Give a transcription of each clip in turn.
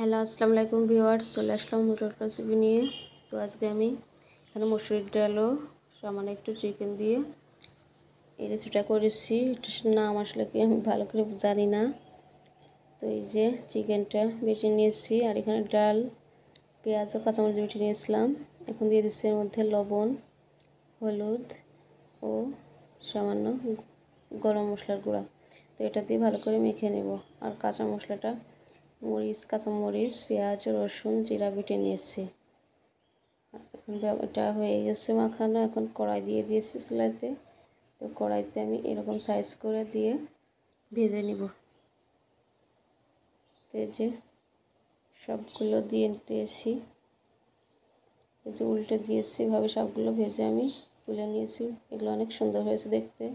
Hello আসসালামু আলাইকুম viewers, চলে আসলাম নতুন একটা রেসিপি নিয়ে। তো আজকে আমি এখানে মসুরির ডাল ও সামান্য একটু চিকেন দিয়ে এই রেসিপিটা করেছি। এটার নাম আসলে কি আমি ভালো করে জানি না। তো এই যে চিকেনটা বেটে নিয়েছি, আর এখানে ডাল, পেঁয়াজ ও কাঁচামরিচ বেটে নিয়েছিলাম। এখন দিয়ে দিচ্ছি এর মধ্যে লবণ, হলুদ ও সামান্য গরম মশলার গুঁড়া। তো এটা দিয়ে ভালো করে মেখে নেব। আর কাঁচা মশলাটা কাঁচামরিচ, পেঁয়াজ, রসুন, জিরা বেটে নিয়েছি। এখন এটা হয়ে গেছে মাখানো। এখন কড়াই দিয়ে দিয়েছি চুলাইতে। তো কড়াইতে আমি এরকম সাইজ করে দিয়ে ভেজে নিব। তো এই যে সবগুলো দিয়ে দিয়েছি, এই যে উল্টে দিয়েছি, এভাবে সবগুলো ভেজে আমি তুলে নিয়েছি। এগুলো অনেক সুন্দর হয়েছে দেখতে।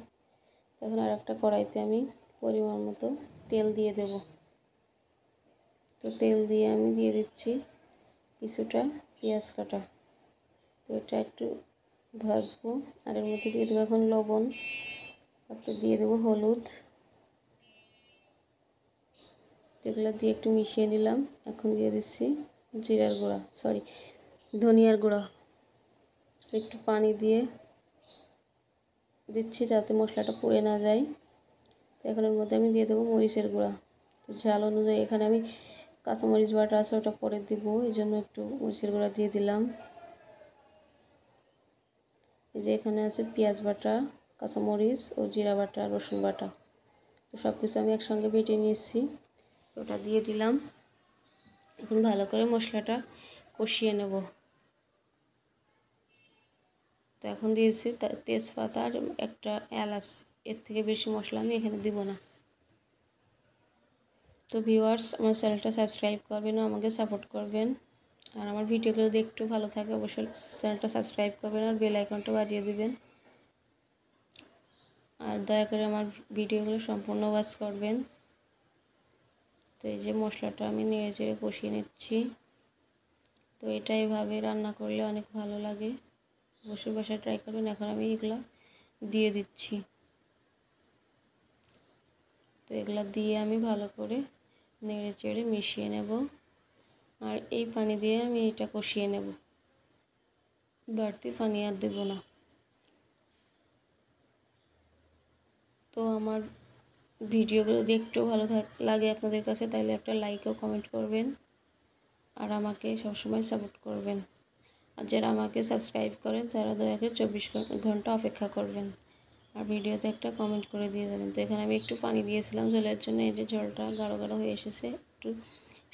এখন আর একটা কড়াইতে আমি পরিমাণ মতো তেল দিয়ে দেব। তো তেল দিয়ে আমি দিয়ে দিচ্ছি কিছুটা পেঁয়াজ কাটা। তো এটা একটু ভাজবো। আর এর মধ্যে দিয়ে দেবো এখন লবণ, তারপরে দিয়ে দেবো হলুদ। এগুলো দিয়ে একটু মিশিয়ে নিলাম। এখন দিয়ে দিচ্ছি ধনিয়ার গুঁড়া। একটু পানি দিয়ে দিচ্ছি যাতে মশলাটা পুড়ে না যায়। তো এখন এর মধ্যে আমি দিয়ে দেবো মরিচের গুঁড়া। তো ঝাল অনুযায়ী এখানে আমি কাঁচামরিচ বাটা আছে, ওটা পরে দিব, এই জন্য একটু মরিচের গুঁড়া দিয়ে দিলাম। এই যে এখানে আছে পেঁয়াজ বাটা, কাঁচামরিচ ও জিরা বাটা, রসুন বাটা। তো সব কিছু আমি একসঙ্গে বেটে নিয়েছি, ওটা দিয়ে দিলাম। এখন ভালো করে মশলাটা কষিয়ে নেব। তো এখন দিয়েছি তেজপাতা আর একটা এলাচ। এর থেকে বেশি মশলা আমি এখানে দিব না। তো ভিউয়ার্স, আমার চ্যানেলটা সাবস্ক্রাইব করবেন ও আমাকে সাপোর্ট করবেন। আর আমার ভিডিওগুলো যদি একটু ভালো থাকে অবশ্যই চ্যানেলটা সাবস্ক্রাইব করবেন আর বেল আইকনটা বাজিয়ে দিবেন। আর দয়া করে আমার ভিডিওগুলো সম্পূর্ণ ওয়াচ করবেন। তো এই যে মশলাটা আমি নেড়ে চেড়ে কষিয়ে নিচ্ছি। তো এটা এভাবে রান্না করলে অনেক ভালো লাগে, অবশ্যই বাসায় ট্রাই করবেন। এখন আমি এগুলো দিয়ে দিচ্ছি। তো এগুলো দিয়ে আমি ভালো করে নেড়ে চেড়ে মিশিয়ে নেব। আর এই পানি দিয়ে আমি এটা কষিয়ে নেব, বাড়তি পানি আর দেব না। তো আমার ভিডিওগুলো যদি একটু ভালো লাগে আপনাদের কাছে, তাহলে একটা লাইক ও কমেন্ট করবেন আর আমাকে সবসময় সাপোর্ট করবেন। আর যারা আমাকে সাবস্ক্রাইব করেন তারা দয়া করে 24 ঘন্টা অপেক্ষা করবেন আর ভিডিওতে একটা কমেন্ট করে দিয়ে যাবেন। তো এখানে আমি একটু পানি দিয়েছিলাম ঝোলের জন্য। এই যে ঝোলটা গাঢ় গাঢ় হয়ে এসেছে, একটু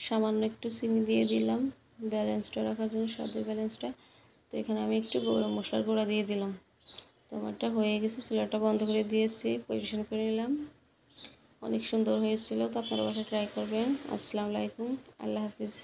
সামান্য একটু চিনি দিয়ে দিলাম ব্যালেন্সটা রাখার জন্য, স্বাদের ব্যালেন্সটা। তো এখানে আমি একটু গরম মশলার গুঁড়া দিয়ে দিলাম। তো আমারটা হয়ে গেছে, চুলাটা বন্ধ করে দিয়েছি, পরিবেশন করে নিলাম। অনেক সুন্দর হয়েছিল। তো আপনারা বাসায় ট্রাই করবেন। আসসালামু আলাইকুম, আল্লাহ হাফিজ।